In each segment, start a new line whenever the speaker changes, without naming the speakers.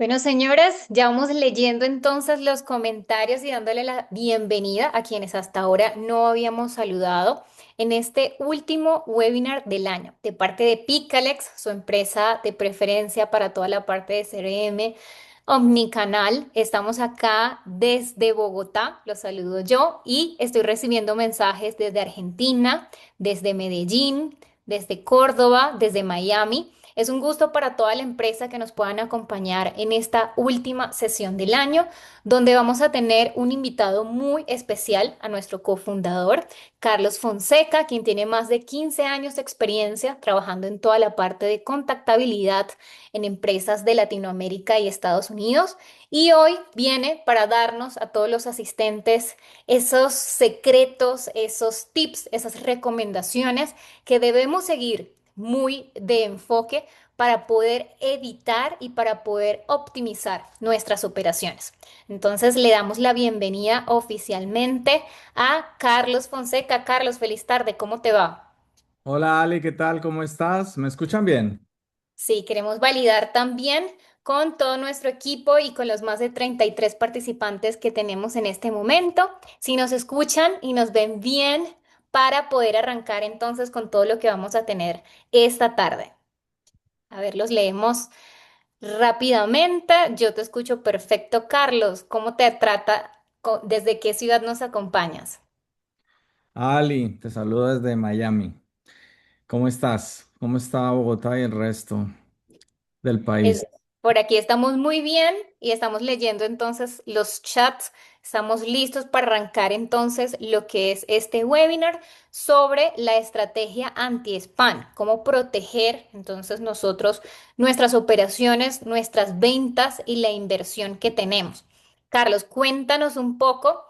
Bueno, señoras, ya vamos leyendo entonces los comentarios y dándole la bienvenida a quienes hasta ahora no habíamos saludado en este último webinar del año de parte de Picalex, su empresa de preferencia para toda la parte de CRM, Omnicanal. Estamos acá desde Bogotá, los saludo yo y estoy recibiendo mensajes desde Argentina, desde Medellín, desde Córdoba, desde Miami. Es un gusto para toda la empresa que nos puedan acompañar en esta última sesión del año, donde vamos a tener un invitado muy especial a nuestro cofundador, Carlos Fonseca, quien tiene más de 15 años de experiencia trabajando en toda la parte de contactabilidad en empresas de Latinoamérica y Estados Unidos. Y hoy viene para darnos a todos los asistentes esos secretos, esos tips, esas recomendaciones que debemos seguir muy de enfoque para poder evitar y para poder optimizar nuestras operaciones. Entonces le damos la bienvenida oficialmente a Carlos Fonseca. Carlos, feliz tarde, ¿cómo te va?
Hola Ali, ¿qué tal? ¿Cómo estás? ¿Me escuchan bien?
Sí, queremos validar también con todo nuestro equipo y con los más de 33 participantes que tenemos en este momento, si nos escuchan y nos ven bien para poder arrancar entonces con todo lo que vamos a tener esta tarde. A ver, los leemos rápidamente. Yo te escucho perfecto, Carlos. ¿Cómo te trata? ¿Desde qué ciudad nos acompañas?
Ali, te saludo desde Miami. ¿Cómo estás? ¿Cómo está Bogotá y el resto del
Es-
país?
por aquí estamos muy bien y estamos leyendo entonces los chats. Estamos listos para arrancar entonces lo que es este webinar sobre la estrategia anti-spam, cómo proteger entonces nosotros nuestras operaciones, nuestras ventas y la inversión que tenemos. Carlos, cuéntanos un poco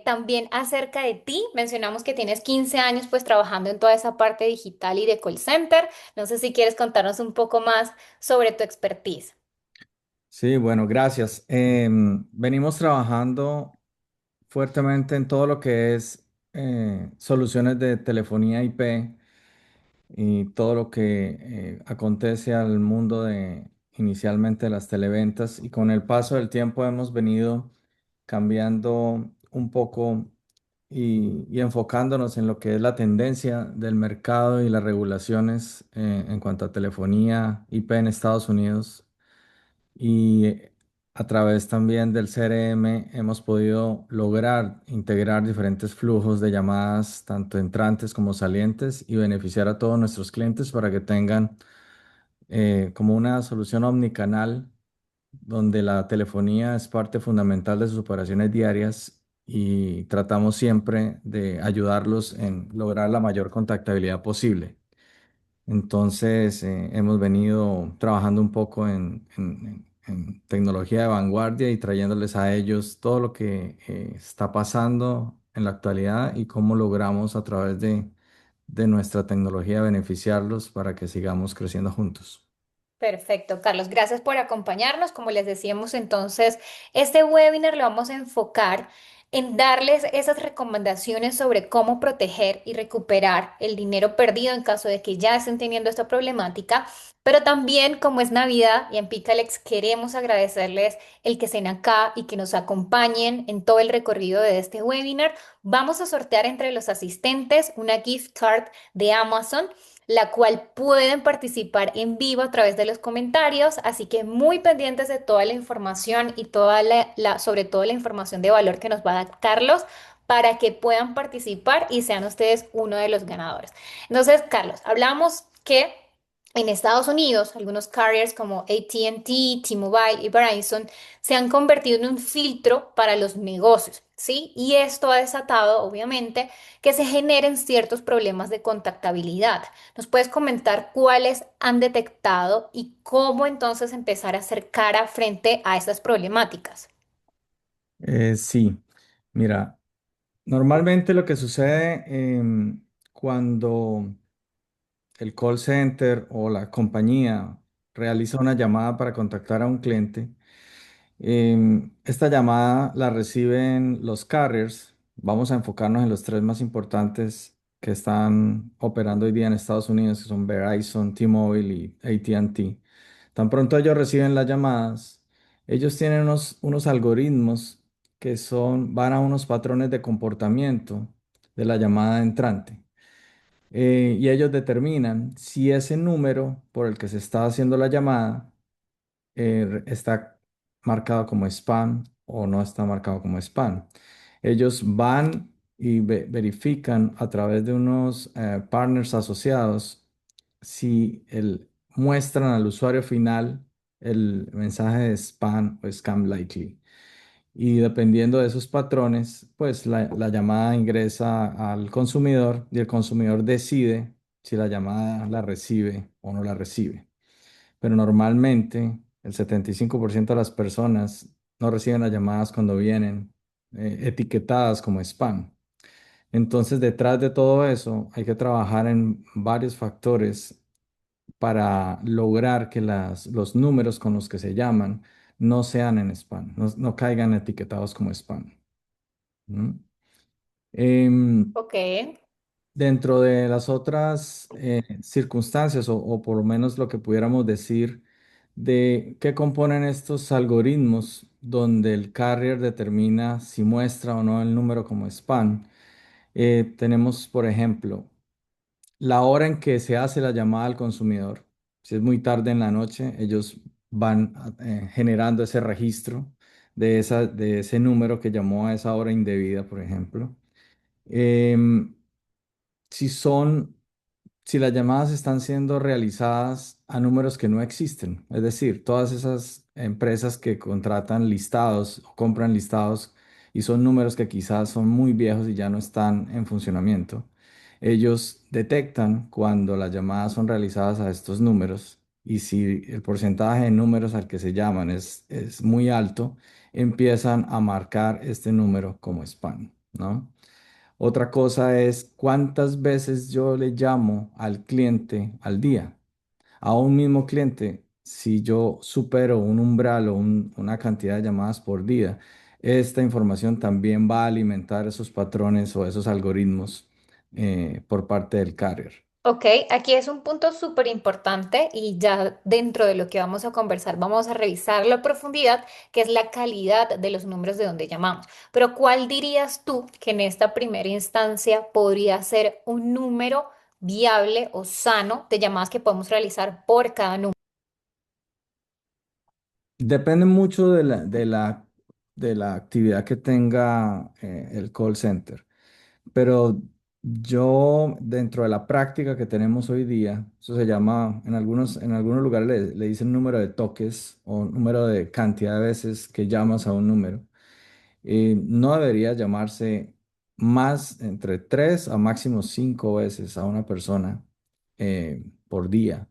también acerca de ti. Mencionamos que tienes 15 años pues trabajando en toda esa parte digital y de call center. No sé si quieres contarnos un poco más sobre tu expertise.
Sí, bueno, gracias. Venimos trabajando fuertemente en todo lo que es soluciones de telefonía IP y todo lo que acontece al mundo de inicialmente las televentas, y con el paso del tiempo hemos venido cambiando un poco y enfocándonos en lo que es la tendencia del mercado y las regulaciones en cuanto a telefonía IP en Estados Unidos. Y a través también del CRM hemos podido lograr integrar diferentes flujos de llamadas, tanto entrantes como salientes, y beneficiar a todos nuestros clientes para que tengan como una solución omnicanal, donde la telefonía es parte fundamental de sus operaciones diarias, y tratamos siempre de ayudarlos en lograr la mayor contactabilidad posible. Entonces, hemos venido trabajando un poco en tecnología de vanguardia y trayéndoles a ellos todo lo que está pasando en la actualidad y cómo logramos a través de nuestra tecnología beneficiarlos para que sigamos creciendo juntos.
Perfecto, Carlos. Gracias por acompañarnos. Como les decíamos, entonces, este webinar lo vamos a enfocar en darles esas recomendaciones sobre cómo proteger y recuperar el dinero perdido en caso de que ya estén teniendo esta problemática. Pero también, como es Navidad y en Picalex queremos agradecerles el que estén acá y que nos acompañen en todo el recorrido de este webinar. Vamos a sortear entre los asistentes una gift card de Amazon, la cual pueden participar en vivo a través de los comentarios, así que muy pendientes de toda la información y sobre todo la información de valor que nos va a dar Carlos para que puedan participar y sean ustedes uno de los ganadores. Entonces, Carlos, hablamos que en Estados Unidos, algunos carriers como AT&T, T-Mobile y Verizon se han convertido en un filtro para los negocios, ¿sí? Y esto ha desatado, obviamente, que se generen ciertos problemas de contactabilidad. ¿Nos puedes comentar cuáles han detectado y cómo entonces empezar a hacer cara frente a estas problemáticas?
Sí, mira, normalmente lo que sucede cuando el call center o la compañía realiza una llamada para contactar a un cliente, esta llamada la reciben los carriers. Vamos a enfocarnos en los tres más importantes que están operando hoy día en Estados Unidos, que son Verizon, T-Mobile y AT&T. Tan pronto ellos reciben las llamadas, ellos tienen unos algoritmos que van a unos patrones de comportamiento de la llamada entrante. Y ellos determinan si ese número por el que se está haciendo la llamada está marcado como spam o no está marcado como spam. Ellos van y verifican a través de unos partners asociados si muestran al usuario final el mensaje de spam o scam likely. Y dependiendo de esos patrones, pues la llamada ingresa al consumidor y el consumidor decide si la llamada la recibe o no la recibe. Pero normalmente el 75% de las personas no reciben las llamadas cuando vienen etiquetadas como spam. Entonces, detrás de todo eso, hay que trabajar en varios factores para lograr que los números con los que se llaman no sean en spam, no caigan etiquetados como spam. ¿Mm? Em,
Ok,
Dentro de las otras circunstancias, o por lo menos lo que pudiéramos decir de qué componen estos algoritmos donde el carrier determina si muestra o no el número como spam, tenemos, por ejemplo, la hora en que se hace la llamada al consumidor. Si es muy tarde en la noche, ellos van generando ese registro de ese número que llamó a esa hora indebida, por ejemplo. Em, si son si las llamadas están siendo realizadas a números que no existen. Es decir, todas esas empresas que contratan listados o compran listados y son números que quizás son muy viejos y ya no están en funcionamiento. Ellos detectan cuando las llamadas son realizadas a estos números y si el porcentaje de números al que se llaman es muy alto, empiezan a marcar este número como spam, ¿no? Otra cosa es cuántas veces yo le llamo al cliente al día. A un mismo cliente, si yo supero un umbral o una cantidad de llamadas por día, esta información también va a alimentar esos patrones o esos algoritmos por parte del carrier.
ok, aquí es un punto súper importante y ya dentro de lo que vamos a conversar vamos a revisar la profundidad, que es la calidad de los números de donde llamamos. Pero ¿cuál dirías tú que en esta primera instancia podría ser un número viable o sano de llamadas que podemos realizar por cada número?
Depende mucho de la actividad que tenga el call center. Pero yo, dentro de la práctica que tenemos hoy día, eso se llama, en algunos lugares le dicen número de toques o número de cantidad de veces que llamas a un número. No debería llamarse más entre 3 a máximo 5 veces a una persona por día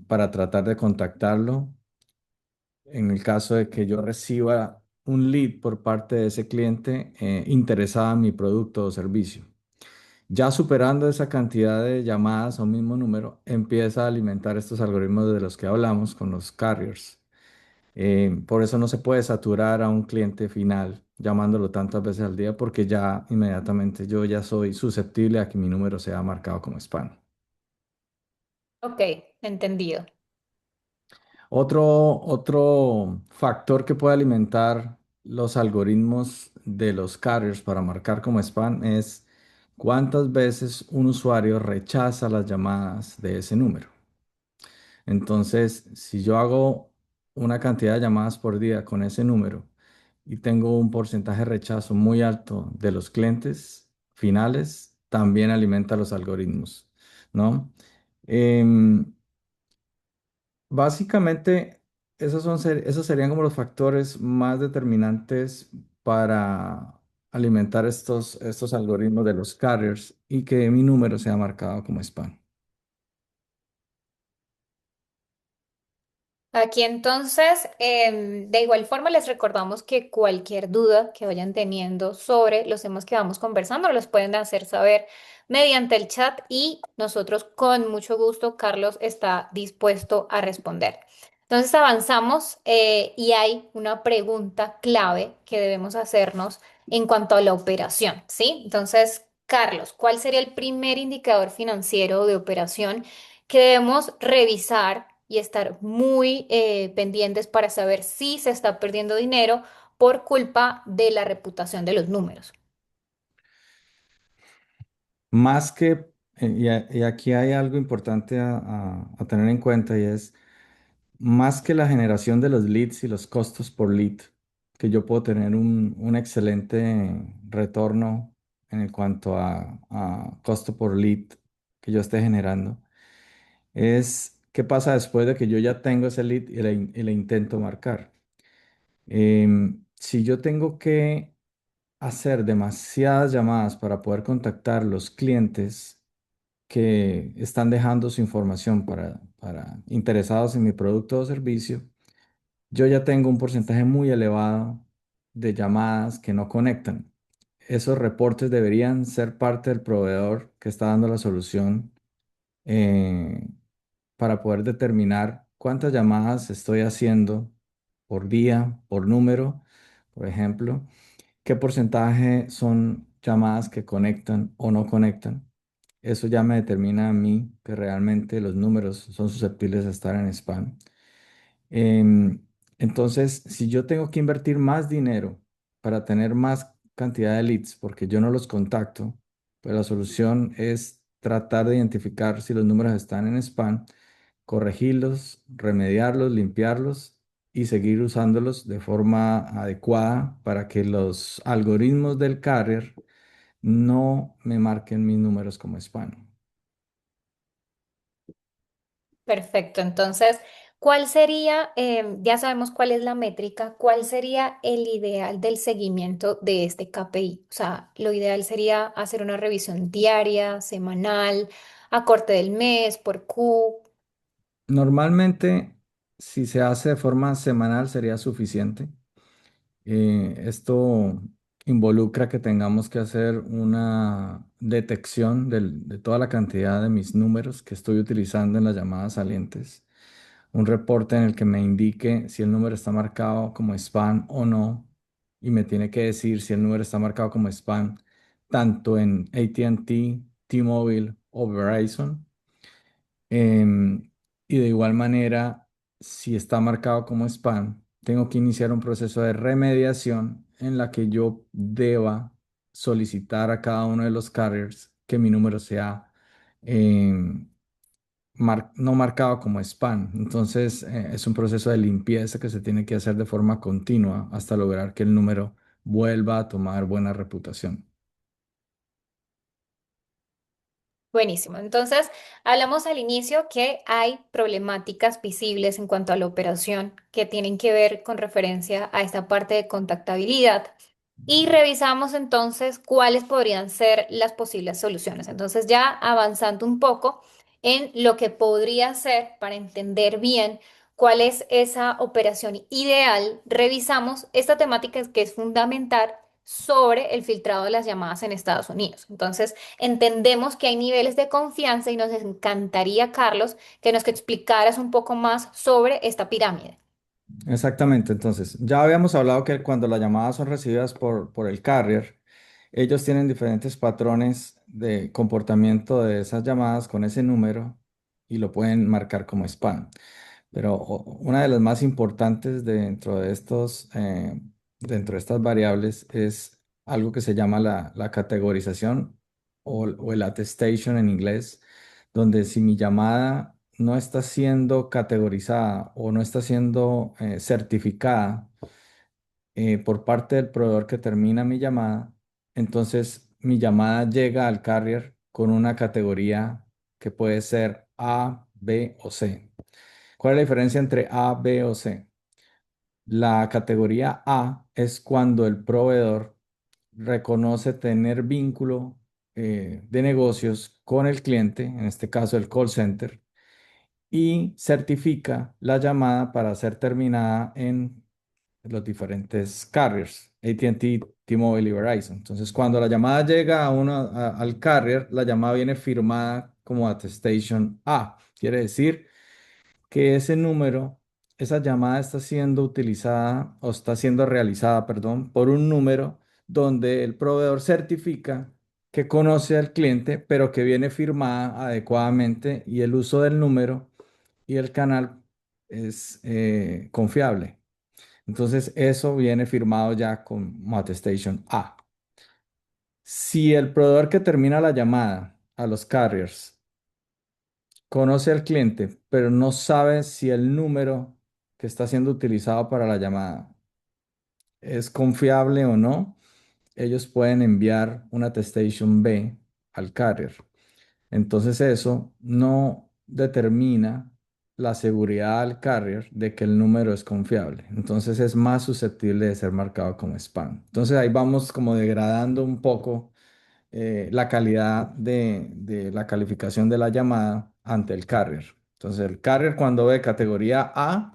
para tratar de contactarlo en el caso de que yo reciba un lead por parte de ese cliente interesado en mi producto o servicio. Ya superando esa cantidad de llamadas a un mismo número, empieza a alimentar estos algoritmos de los que hablamos con los carriers. Por eso no se puede saturar a un cliente final llamándolo tantas veces al día porque ya inmediatamente yo ya soy susceptible a que mi número sea marcado como spam.
Ok, entendido.
Otro factor que puede alimentar los algoritmos de los carriers para marcar como spam es cuántas veces un usuario rechaza las llamadas de ese número. Entonces, si yo hago una cantidad de llamadas por día con ese número y tengo un porcentaje de rechazo muy alto de los clientes finales, también alimenta los algoritmos, ¿no? Em, Básicamente, esos serían como los factores más determinantes para alimentar estos algoritmos de los carriers y que mi número sea marcado como spam.
Aquí entonces, de igual forma les recordamos que cualquier duda que vayan teniendo sobre los temas que vamos conversando los pueden hacer saber mediante el chat y nosotros con mucho gusto, Carlos está dispuesto a responder. Entonces avanzamos y hay una pregunta clave que debemos hacernos en cuanto a la operación, ¿sí? Entonces, Carlos, ¿cuál sería el primer indicador financiero de operación que debemos revisar y estar muy pendientes para saber si se está perdiendo dinero por culpa de la reputación de los números.
Más que, y aquí hay algo importante a tener en cuenta y es, más que la generación de los leads y los costos por lead, que yo puedo tener un excelente retorno en cuanto a costo por lead que yo esté generando, es qué pasa después de que yo ya tengo ese lead y le intento marcar. Si yo tengo que hacer demasiadas llamadas para poder contactar los clientes que están dejando su información para interesados en mi producto o servicio, yo ya tengo un porcentaje muy elevado de llamadas que no conectan. Esos reportes deberían ser parte del proveedor que está dando la solución, eh, para poder determinar cuántas llamadas estoy haciendo por día, por número, por ejemplo, qué porcentaje son llamadas que conectan o no conectan. Eso ya me determina a mí que realmente los números son susceptibles de estar en spam. Em, entonces, si yo tengo que invertir más dinero para tener más cantidad de leads, porque yo no los contacto, pues la solución es tratar de identificar si los números están en spam, corregirlos, remediarlos, limpiarlos y seguir usándolos de forma adecuada para que los algoritmos del carrier no me marquen mis números como spam.
Perfecto, entonces, ¿cuál sería, ya sabemos cuál es la métrica, cuál sería el ideal del seguimiento de este KPI? O sea, lo ideal sería hacer una revisión diaria, semanal, a corte del mes, por Q.
Normalmente, si se hace de forma semanal, sería suficiente. Esto involucra que tengamos que hacer una detección de toda la cantidad de mis números que estoy utilizando en las llamadas salientes. Un reporte en el que me indique si el número está marcado como spam o no. Y me tiene que decir si el número está marcado como spam tanto en AT&T, T-Mobile o Verizon. Em, y de igual manera, si está marcado como spam, tengo que iniciar un proceso de remediación en la que yo deba solicitar a cada uno de los carriers que mi número sea, em, no marcado como spam. Entonces, es un proceso de limpieza que se tiene que hacer de forma continua hasta lograr que el número vuelva a tomar buena reputación.
Buenísimo. Entonces, hablamos al inicio que hay problemáticas visibles en cuanto a la operación que tienen que ver con referencia a esta parte de contactabilidad. Y revisamos entonces cuáles podrían ser las posibles soluciones. Entonces, ya avanzando un poco en lo que podría ser para entender bien cuál es esa operación ideal, revisamos esta temática que es fundamental sobre el filtrado de las llamadas en Estados Unidos. Entonces, entendemos que hay niveles de confianza y nos encantaría, Carlos, que nos explicaras un poco más sobre esta pirámide.
Exactamente, entonces ya habíamos hablado que cuando las llamadas son recibidas por el carrier, ellos tienen diferentes patrones de comportamiento de esas llamadas con ese número y lo pueden marcar como spam. Pero una de las más importantes dentro de estas variables es algo que se llama la categorización o el attestation en inglés, donde si mi llamada no está siendo categorizada o no está siendo certificada por parte del proveedor que termina mi llamada, entonces mi llamada llega al carrier con una categoría que puede ser A, B o C. ¿Cuál es la diferencia entre A, B o C? La categoría A es cuando el proveedor reconoce tener vínculo de negocios con el cliente, en este caso el call center, y certifica la llamada para ser terminada en los diferentes carriers, AT&T, T-Mobile y Verizon. Entonces, cuando la llamada llega al carrier, la llamada viene firmada como attestation A. Quiere decir que ese número, esa llamada está siendo utilizada o está siendo realizada, perdón, por un número donde el proveedor certifica que conoce al cliente, pero que viene firmada adecuadamente y el uso del número y el canal es confiable. Entonces, eso viene firmado ya con Attestation A. Si el proveedor que termina la llamada a los carriers conoce al cliente, pero no sabe si el número que está siendo utilizado para la llamada es confiable o no, ellos pueden enviar una attestation B al carrier. Entonces eso no determina la seguridad al carrier de que el número es confiable. Entonces es más susceptible de ser marcado como spam. Entonces ahí vamos como degradando un poco la calidad de la calificación de la llamada ante el carrier. Entonces el carrier cuando ve categoría A,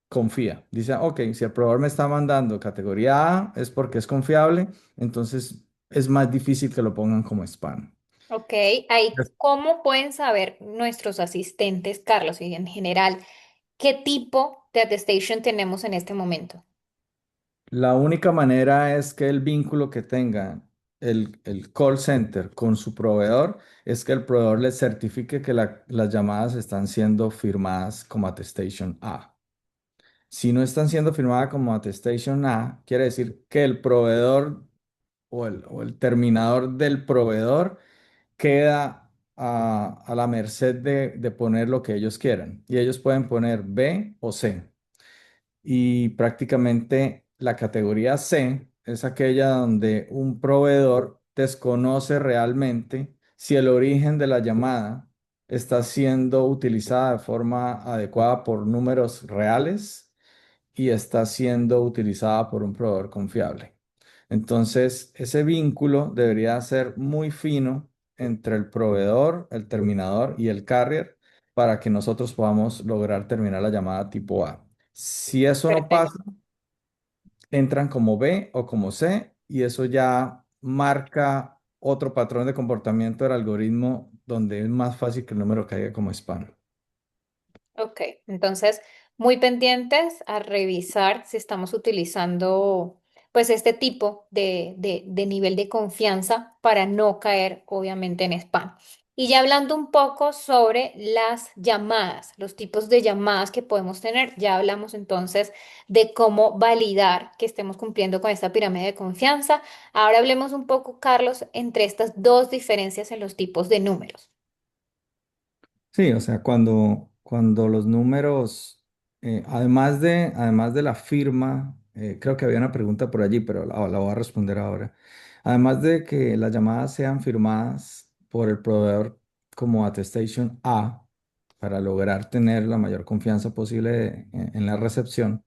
confía. Dice, ok, si el proveedor me está mandando categoría A es porque es confiable, entonces es más difícil que lo pongan como spam.
Ok, ahí, ¿cómo pueden saber nuestros asistentes, Carlos, y en general, qué tipo de attestation tenemos en este momento?
La única manera es que el vínculo que tenga el call center con su proveedor es que el proveedor le certifique que las llamadas están siendo firmadas como attestation A. Si no están siendo firmadas como attestation A, quiere decir que el proveedor o el terminador del proveedor queda a la merced de poner lo que ellos quieran. Y ellos pueden poner B o C. Y prácticamente la categoría C es aquella donde un proveedor desconoce realmente si el origen de la llamada está siendo utilizada de forma adecuada por números reales y está siendo utilizada por un proveedor confiable. Entonces, ese vínculo debería ser muy fino entre el proveedor, el terminador y el carrier para que nosotros podamos lograr terminar la llamada tipo A. Si eso no
Perfecto.
pasa, entran como B o como C y eso ya marca otro patrón de comportamiento del algoritmo donde es más fácil que el número caiga como spam.
Ok, entonces muy pendientes a revisar si estamos utilizando pues este tipo de nivel de confianza para no caer obviamente en spam. Y ya hablando un poco sobre las llamadas, los tipos de llamadas que podemos tener, ya hablamos entonces de cómo validar que estemos cumpliendo con esta pirámide de confianza. Ahora hablemos un poco, Carlos, entre estas dos diferencias en los tipos de números.
Sí, o sea, cuando los números, además de la firma, creo que había una pregunta por allí, pero la voy a responder ahora. Además de que las llamadas sean firmadas por el proveedor como attestation A, para lograr tener la mayor confianza posible en la recepción,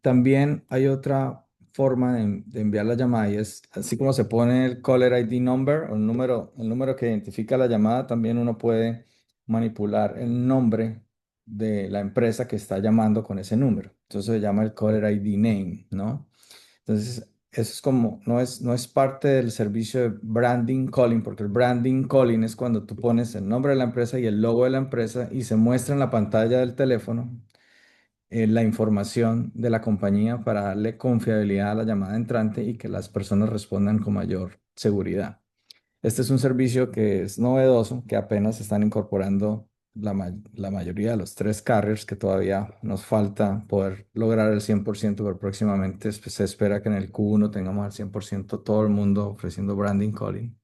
también hay otra forma de enviar la llamada y es así como se pone el caller ID number o el número que identifica la llamada, también uno puede manipular el nombre de la empresa que está llamando con ese número. Entonces se llama el caller ID name, ¿no? Entonces, eso es como, no es parte del servicio de branding calling, porque el branding calling es cuando tú pones el nombre de la empresa y el logo de la empresa y se muestra en la pantalla del teléfono la información de la compañía para darle confiabilidad a la llamada entrante y que las personas respondan con mayor seguridad. Este es un servicio que es novedoso, que apenas están incorporando la mayoría de los tres carriers, que todavía nos falta poder lograr el 100%, pero próximamente se espera que en el Q1 tengamos al 100% todo el mundo ofreciendo branding calling.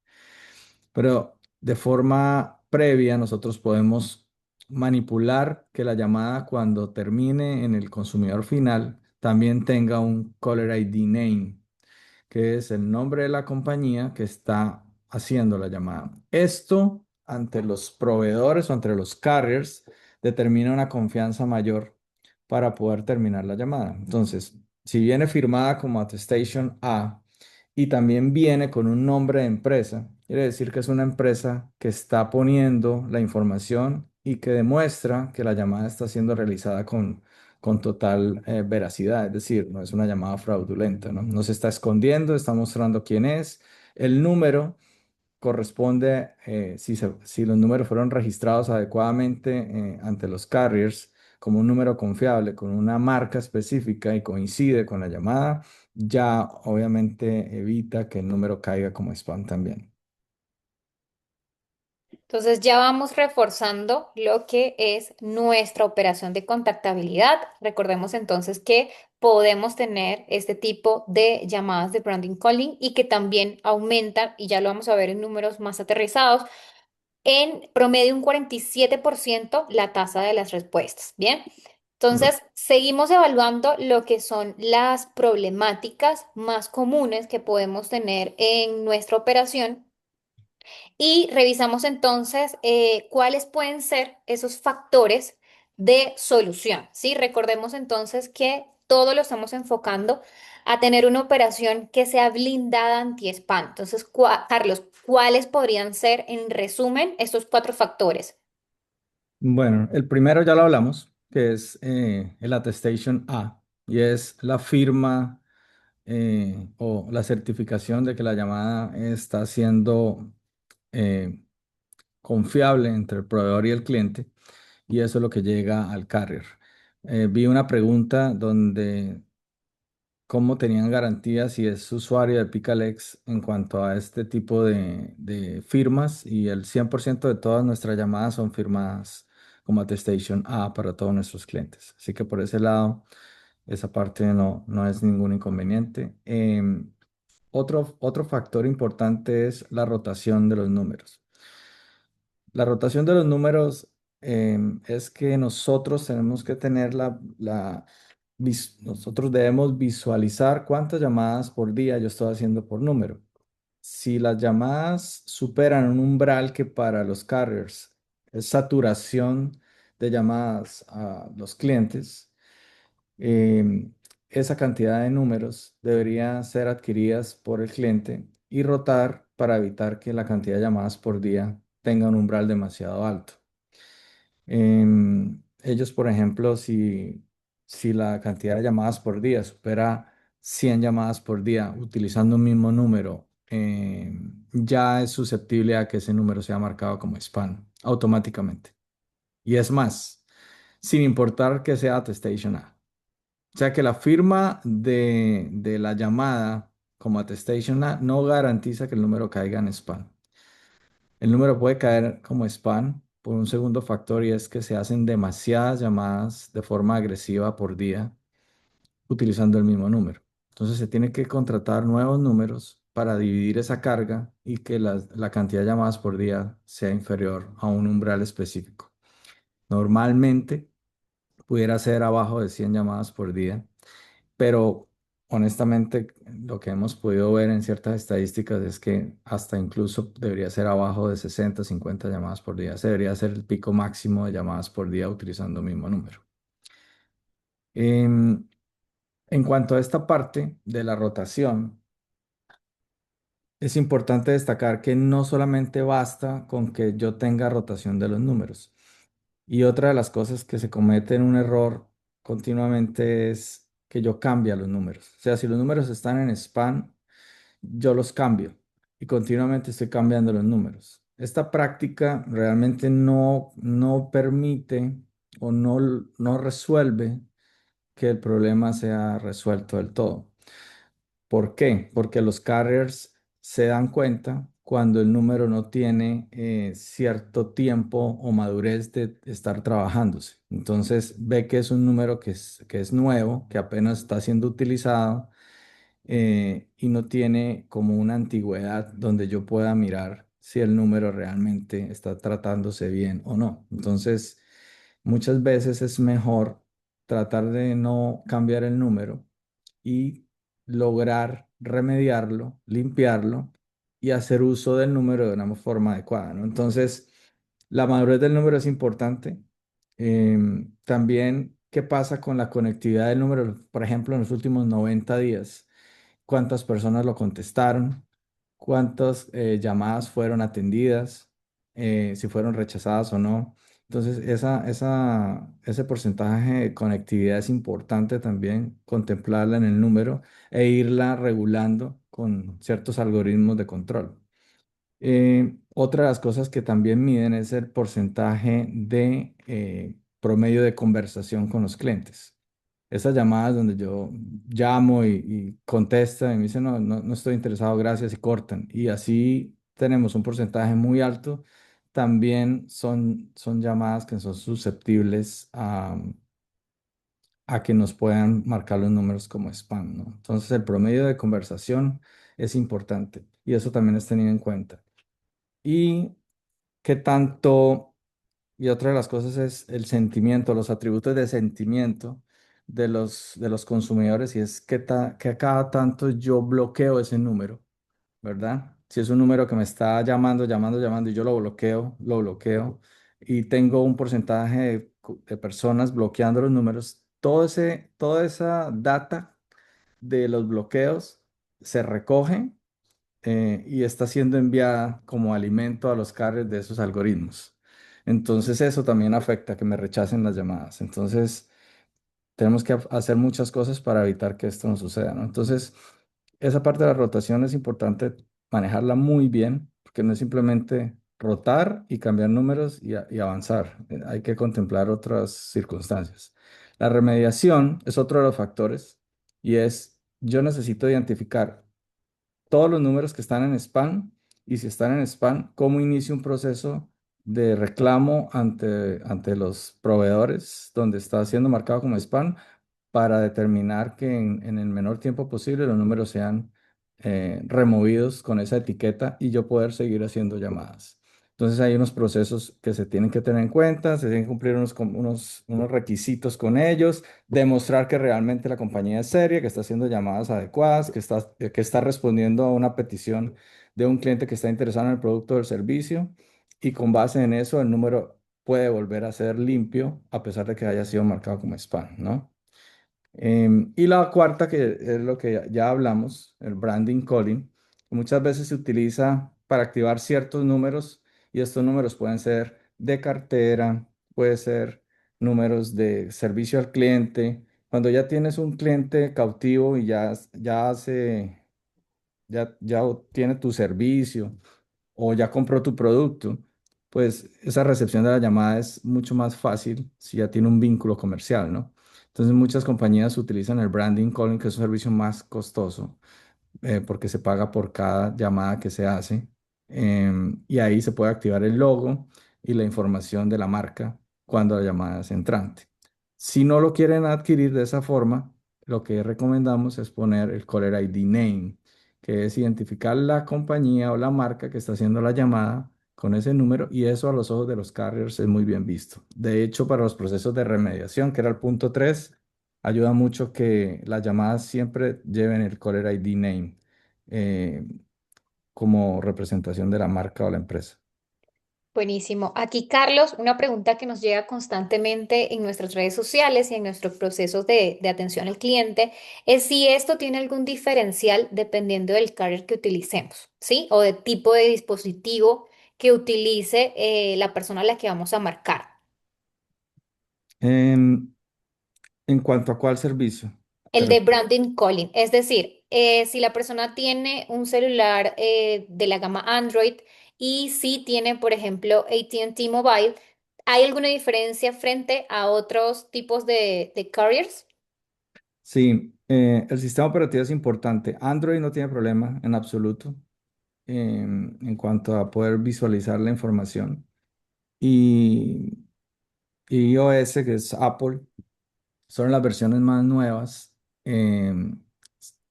Pero de forma previa nosotros podemos manipular que la llamada cuando termine en el consumidor final también tenga un caller ID name, que es el nombre de la compañía que está haciendo la llamada. Esto ante los proveedores o entre los carriers determina una confianza mayor para poder terminar la llamada. Entonces, si viene firmada como attestation A y también viene con un nombre de empresa, quiere decir que es una empresa que está poniendo la información y que demuestra que la llamada está siendo realizada con total veracidad, es decir, no es una llamada fraudulenta, ¿no? No se está escondiendo, está mostrando quién es. El número corresponde, si los números fueron registrados adecuadamente ante los carriers como un número confiable, con una marca específica y coincide con la llamada, ya obviamente evita que el número caiga como spam también.
Entonces ya vamos reforzando lo que es nuestra operación de contactabilidad. Recordemos entonces que podemos tener este tipo de llamadas de branding calling y que también aumentan, y ya lo vamos a ver en números más aterrizados, en promedio un 47% la tasa de las respuestas. Bien, entonces seguimos evaluando lo que son las problemáticas más comunes que podemos tener en nuestra operación y revisamos entonces cuáles pueden ser esos factores de solución, ¿sí? Recordemos entonces que todo lo estamos enfocando a tener una operación que sea blindada anti-spam. Entonces, Carlos, ¿cuáles podrían ser, en resumen, estos cuatro factores?
Bueno, el primero ya lo hablamos, que es el Attestation A, y es la firma o la certificación de que la llamada está siendo eh, confiable entre el proveedor y el cliente, y eso es lo que llega al carrier. Vi una pregunta donde cómo tenían garantías si es usuario de Picalex en cuanto a este tipo de firmas, y el 100% de todas nuestras llamadas son firmadas como Attestation A para todos nuestros clientes. Así que por ese lado, esa parte no es ningún inconveniente. Otro factor importante es la rotación de los números. La rotación de los números es que nosotros tenemos que tener nosotros debemos visualizar cuántas llamadas por día yo estoy haciendo por número. Si las llamadas superan un umbral que para los carriers es saturación de llamadas a los clientes, em, esa cantidad de números debería ser adquiridas por el cliente y rotar para evitar que la cantidad de llamadas por día tenga un umbral demasiado alto. Ellos, por ejemplo, si la cantidad de llamadas por día supera 100 llamadas por día utilizando un mismo número, ya es susceptible a que ese número sea marcado como spam automáticamente. Y es más, sin importar que sea attestation A. O sea que la firma de la llamada como attestation A no garantiza que el número caiga en spam. El número puede caer como spam por un segundo factor, y es que se hacen demasiadas llamadas de forma agresiva por día utilizando el mismo número. Entonces se tiene que contratar nuevos números para dividir esa carga y que la cantidad de llamadas por día sea inferior a un umbral específico. Normalmente pudiera ser abajo de 100 llamadas por día, pero honestamente, lo que hemos podido ver en ciertas estadísticas es que hasta incluso debería ser abajo de 60, 50 llamadas por día. Ese debería ser el pico máximo de llamadas por día utilizando el mismo número. Em, en cuanto a esta parte de la rotación, es importante destacar que no solamente basta con que yo tenga rotación de los números. Y otra de las cosas que se cometen un error continuamente es que yo cambie los números. O sea, si los números están en spam, yo los cambio y continuamente estoy cambiando los números. Esta práctica realmente no permite o no resuelve que el problema sea resuelto del todo. ¿Por qué? Porque los carriers se dan cuenta cuando el número no tiene cierto tiempo o madurez de estar trabajándose. Entonces ve que es un número que es nuevo, que apenas está siendo utilizado, y no tiene como una antigüedad donde yo pueda mirar si el número realmente está tratándose bien o no. Entonces, muchas veces es mejor tratar de no cambiar el número y lograr remediarlo, limpiarlo y hacer uso del número de una forma adecuada, ¿no? Entonces, la madurez del número es importante. También, ¿qué pasa con la conectividad del número? Por ejemplo, en los últimos 90 días, ¿cuántas personas lo contestaron? ¿Cuántas llamadas fueron atendidas? Si fueron rechazadas o no. Entonces, ese porcentaje de conectividad es importante también contemplarla en el número e irla regulando con ciertos algoritmos de control. Otra de las cosas que también miden es el porcentaje de promedio de conversación con los clientes. Esas llamadas donde yo llamo y contestan y me dicen, no estoy interesado, gracias, y cortan. Y así tenemos un porcentaje muy alto, también son llamadas que son susceptibles a que nos puedan marcar los números como spam, ¿no? Entonces el promedio de conversación es importante y eso también es tenido en cuenta. Y qué tanto, y otra de las cosas es el sentimiento, los atributos de sentimiento de los consumidores y es que cada tanto yo bloqueo ese número, ¿verdad? Si es un número que me está llamando y yo lo bloqueo y tengo un porcentaje de personas bloqueando los números, toda esa data de los bloqueos se recoge y está siendo enviada como alimento a los carriers de esos algoritmos. Entonces eso también afecta que me rechacen las llamadas. Entonces tenemos que hacer muchas cosas para evitar que esto no suceda, ¿no? Entonces, esa parte de la rotación es importante manejarla muy bien, porque no es simplemente rotar y cambiar números y avanzar. Hay que contemplar otras circunstancias. La remediación es otro de los factores y es, yo necesito identificar todos los números que están en spam y si están en spam, cómo inicio un proceso de reclamo ante los proveedores donde está siendo marcado como spam para determinar que en el menor tiempo posible los números sean removidos con esa etiqueta y yo poder seguir haciendo llamadas. Entonces hay unos procesos que se tienen que tener en cuenta, se tienen que cumplir unos requisitos con ellos, demostrar que realmente la compañía es seria, que está haciendo llamadas adecuadas, que está respondiendo a una petición de un cliente que está interesado en el producto o el servicio y con base en eso el número puede volver a ser limpio a pesar de que haya sido marcado como spam, ¿no? Y la cuarta, que es lo que ya hablamos, el branding calling, muchas veces se utiliza para activar ciertos números y estos números pueden ser de cartera, puede ser números de servicio al cliente. Cuando ya tienes un cliente cautivo y ya obtiene tu servicio o ya compró tu producto, pues esa recepción de la llamada es mucho más fácil si ya tiene un vínculo comercial, ¿no? Entonces muchas compañías utilizan el branding calling, que es un servicio más costoso, porque se paga por cada llamada que se hace. Y ahí se puede activar el logo y la información de la marca cuando la llamada es entrante. Si no lo quieren adquirir de esa forma, lo que recomendamos es poner el Caller ID Name, que es identificar la compañía o la marca que está haciendo la llamada con ese número y eso a los ojos de los carriers es muy bien visto. De hecho, para los procesos de remediación, que era el punto 3, ayuda mucho que las llamadas siempre lleven el Caller ID Name eh, como representación de la marca o la empresa.
Buenísimo. Aquí, Carlos, una pregunta que nos llega constantemente en nuestras redes sociales y en nuestros procesos de atención al cliente es si esto tiene algún diferencial dependiendo del carrier que utilicemos, ¿sí? O del tipo de dispositivo que utilice la persona a la que vamos a marcar.
En, en cuanto a cuál servicio te
El de
refieres.
branding calling, es decir, si la persona tiene un celular de la gama Android y si tiene, por ejemplo, AT&T Mobile, ¿hay alguna diferencia frente a otros tipos de carriers?
Sí, el sistema operativo es importante. Android no tiene problema en absoluto en cuanto a poder visualizar la información. Y, y iOS, que es Apple, son las versiones más nuevas.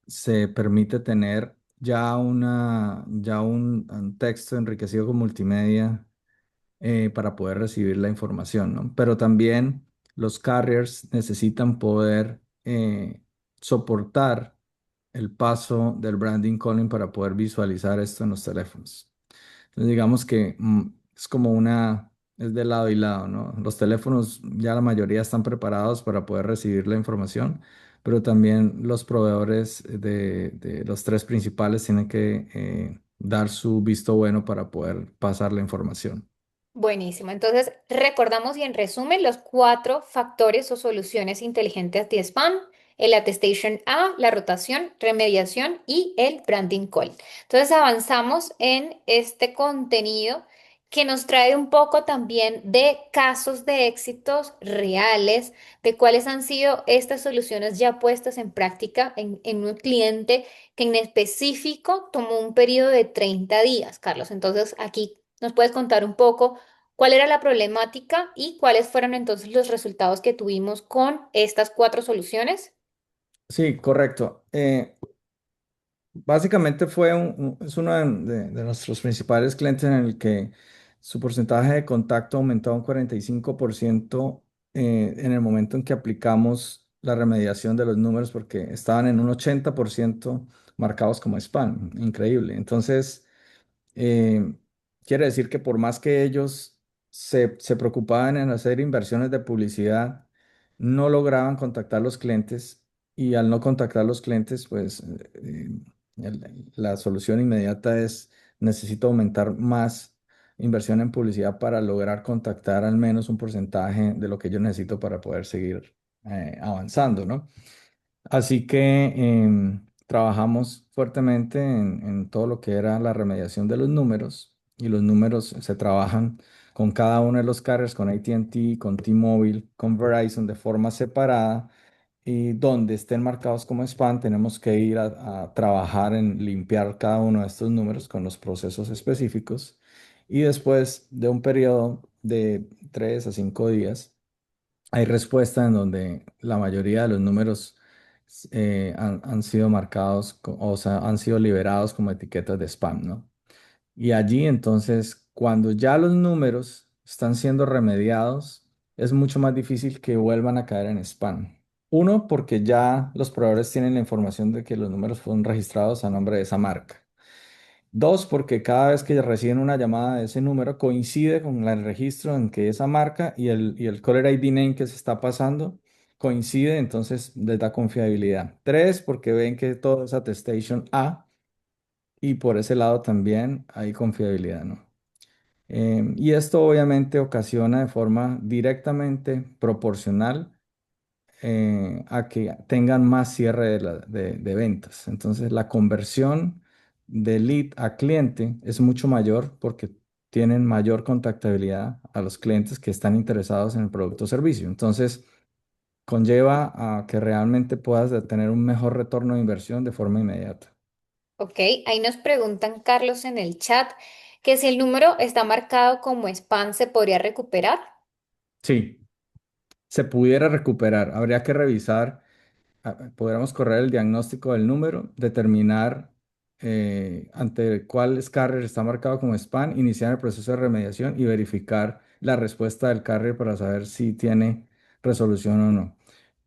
Se permite tener ya un texto enriquecido con multimedia para poder recibir la información, ¿no? Pero también los carriers necesitan poder soportar el paso del branding calling para poder visualizar esto en los teléfonos. Entonces, digamos que es como es de lado y lado, ¿no? Los teléfonos ya la mayoría están preparados para poder recibir la información, pero también los proveedores de los tres principales tienen que dar su visto bueno para poder pasar la información.
Buenísimo. Entonces, recordamos y en resumen los cuatro factores o soluciones inteligentes anti-spam, el attestation A, la rotación, remediación y el branding call. Entonces, avanzamos en este contenido que nos trae un poco también de casos de éxitos reales, de cuáles han sido estas soluciones ya puestas en práctica en un cliente que en específico tomó un periodo de 30 días, Carlos. Entonces, aquí ¿Nos puedes contar un poco cuál era la problemática y cuáles fueron entonces los resultados que tuvimos con estas cuatro soluciones?
Sí, correcto. Básicamente es uno de nuestros principales clientes en el que su porcentaje de contacto aumentó a un 45% en el momento en que aplicamos la remediación de los números porque estaban en un 80% marcados como spam. Increíble. Entonces, eh, quiere decir que por más que ellos se preocupaban en hacer inversiones de publicidad, no lograban contactar los clientes y al no contactar los clientes, pues la solución inmediata es necesito aumentar más inversión en publicidad para lograr contactar al menos un porcentaje de lo que yo necesito para poder seguir avanzando, ¿no? Así que trabajamos fuertemente en todo lo que era la remediación de los números y los números se trabajan con cada uno de los carriers, con AT&T, con T-Mobile, con Verizon de forma separada y donde estén marcados como spam tenemos que ir a trabajar en limpiar cada uno de estos números con los procesos específicos y después de un periodo de 3 a 5 días hay respuesta en donde la mayoría de los números han sido marcados, o sea, han sido liberados como etiquetas de spam, ¿no? Y allí entonces, cuando ya los números están siendo remediados, es mucho más difícil que vuelvan a caer en spam. Uno, porque ya los proveedores tienen la información de que los números fueron registrados a nombre de esa marca. Dos, porque cada vez que reciben una llamada de ese número coincide con el registro en que esa marca y el Caller ID name que se está pasando coincide, entonces les da confiabilidad. Tres, porque ven que todo es attestation A y por ese lado también hay confiabilidad, ¿no? Y esto obviamente ocasiona de forma directamente proporcional a que tengan más cierre de ventas. Entonces, la conversión de lead a cliente es mucho mayor porque tienen mayor contactabilidad a los clientes que están interesados en el producto o servicio. Entonces, conlleva a que realmente puedas tener un mejor retorno de inversión de forma inmediata.
Ok, ahí nos preguntan, Carlos, en el chat, que si el número está marcado como spam, ¿se podría recuperar?
Sí, se pudiera recuperar. Habría que revisar podríamos correr el diagnóstico del número, determinar ante cuál carrier está marcado como spam, iniciar el proceso de remediación y verificar la respuesta del carrier para saber si tiene resolución o no.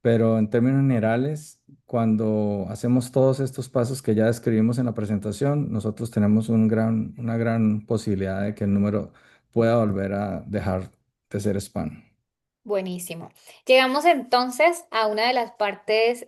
Pero en términos generales, cuando hacemos todos estos pasos que ya describimos en la presentación, nosotros tenemos una gran posibilidad de que el número pueda volver a dejar de ser spam.
Buenísimo. Llegamos entonces a una de las partes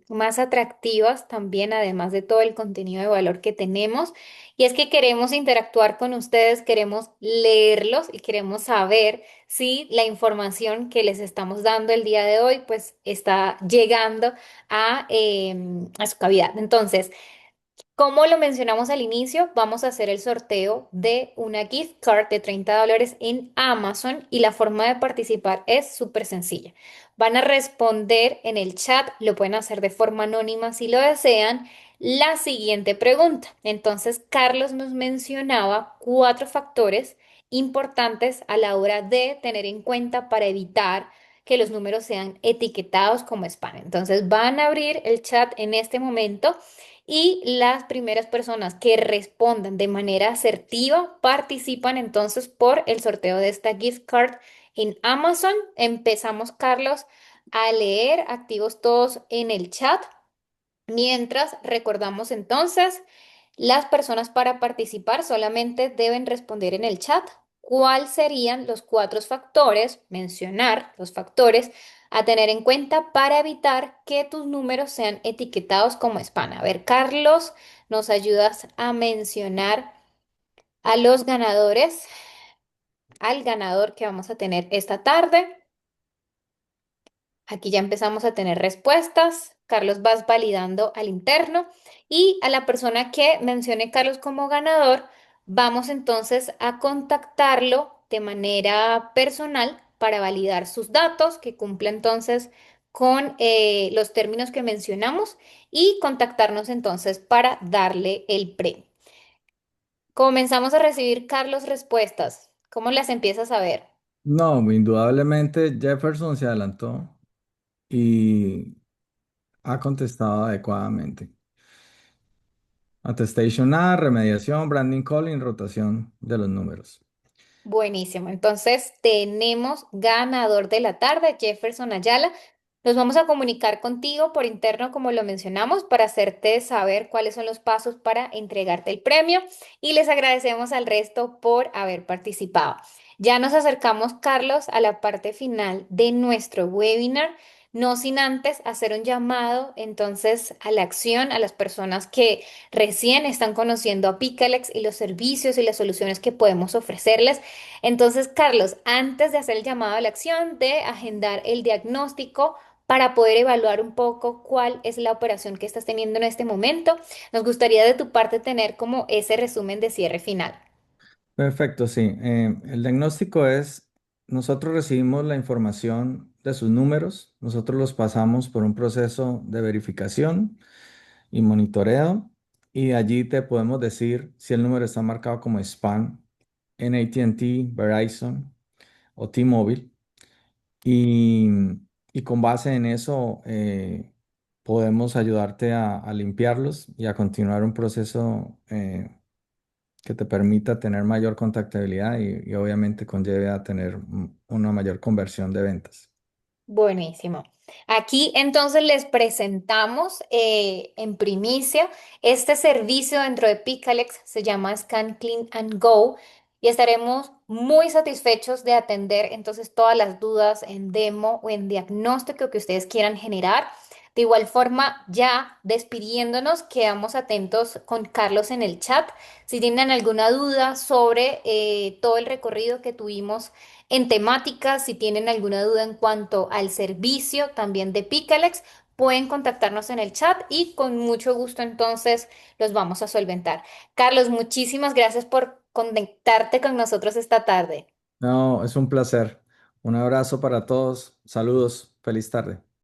más atractivas también, además de todo el contenido de valor que tenemos, y es que queremos interactuar con ustedes, queremos leerlos y queremos saber si la información que les estamos dando el día de hoy pues está llegando a su cavidad. Entonces, como lo mencionamos al inicio, vamos a hacer el sorteo de una gift card de $30 en Amazon y la forma de participar es súper sencilla. Van a responder en el chat, lo pueden hacer de forma anónima si lo desean, la siguiente pregunta. Entonces, Carlos nos mencionaba cuatro factores importantes a la hora de tener en cuenta para evitar que los números sean etiquetados como spam. Entonces, van a abrir el chat en este momento y las primeras personas que respondan de manera asertiva participan entonces por el sorteo de esta gift card en Amazon. Empezamos, Carlos, a leer, activos todos en el chat. Mientras recordamos entonces, las personas para participar solamente deben responder en el chat cuáles serían los cuatro factores, mencionar los factores a tener en cuenta para evitar que tus números sean etiquetados como spam. A ver, Carlos, ¿nos ayudas a mencionar a los ganadores, al ganador que vamos a tener esta tarde? Aquí ya empezamos a tener respuestas. Carlos, vas validando al interno y a la persona que mencione Carlos como ganador, vamos entonces a contactarlo de manera personal para validar sus datos, que cumpla entonces con los términos que mencionamos y contactarnos entonces para darle el premio. Comenzamos a recibir, Carlos, respuestas. ¿Cómo las empiezas a ver?
No, indudablemente Jefferson se adelantó y ha contestado adecuadamente. Attestation A, remediación, branding calling, rotación de los números.
Buenísimo. Entonces tenemos ganador de la tarde, Jefferson Ayala. Nos vamos a comunicar contigo por interno, como lo mencionamos, para hacerte saber cuáles son los pasos para entregarte el premio y les agradecemos al resto por haber participado. Ya nos acercamos, Carlos, a la parte final de nuestro webinar, no sin antes hacer un llamado entonces a la acción a las personas que recién están conociendo a Picalex y los servicios y las soluciones que podemos ofrecerles. Entonces, Carlos, antes de hacer el llamado a la acción, de agendar el diagnóstico para poder evaluar un poco cuál es la operación que estás teniendo en este momento, nos gustaría de tu parte tener como ese resumen de cierre final.
Perfecto, sí. El diagnóstico es, nosotros recibimos la información de sus números, nosotros los pasamos por un proceso de verificación y monitoreo y allí te podemos decir si el número está marcado como spam en AT&T, Verizon o T-Mobile y, y con base en eso podemos ayudarte a limpiarlos y a continuar un proceso que te permita tener mayor contactabilidad y obviamente conlleve a tener una mayor conversión de ventas.
Buenísimo. Aquí entonces les presentamos en primicia este servicio dentro de Picalex, se llama Scan Clean and Go y estaremos muy satisfechos de atender entonces todas las dudas en demo o en diagnóstico que ustedes quieran generar. De igual forma, ya despidiéndonos, quedamos atentos con Carlos en el chat. Si tienen alguna duda sobre todo el recorrido que tuvimos en temáticas, si tienen alguna duda en cuanto al servicio también de Picalex, pueden contactarnos en el chat y con mucho gusto entonces los vamos a solventar. Carlos, muchísimas gracias por conectarte con nosotros esta tarde.
No, es un placer. Un abrazo para todos. Saludos. Feliz tarde.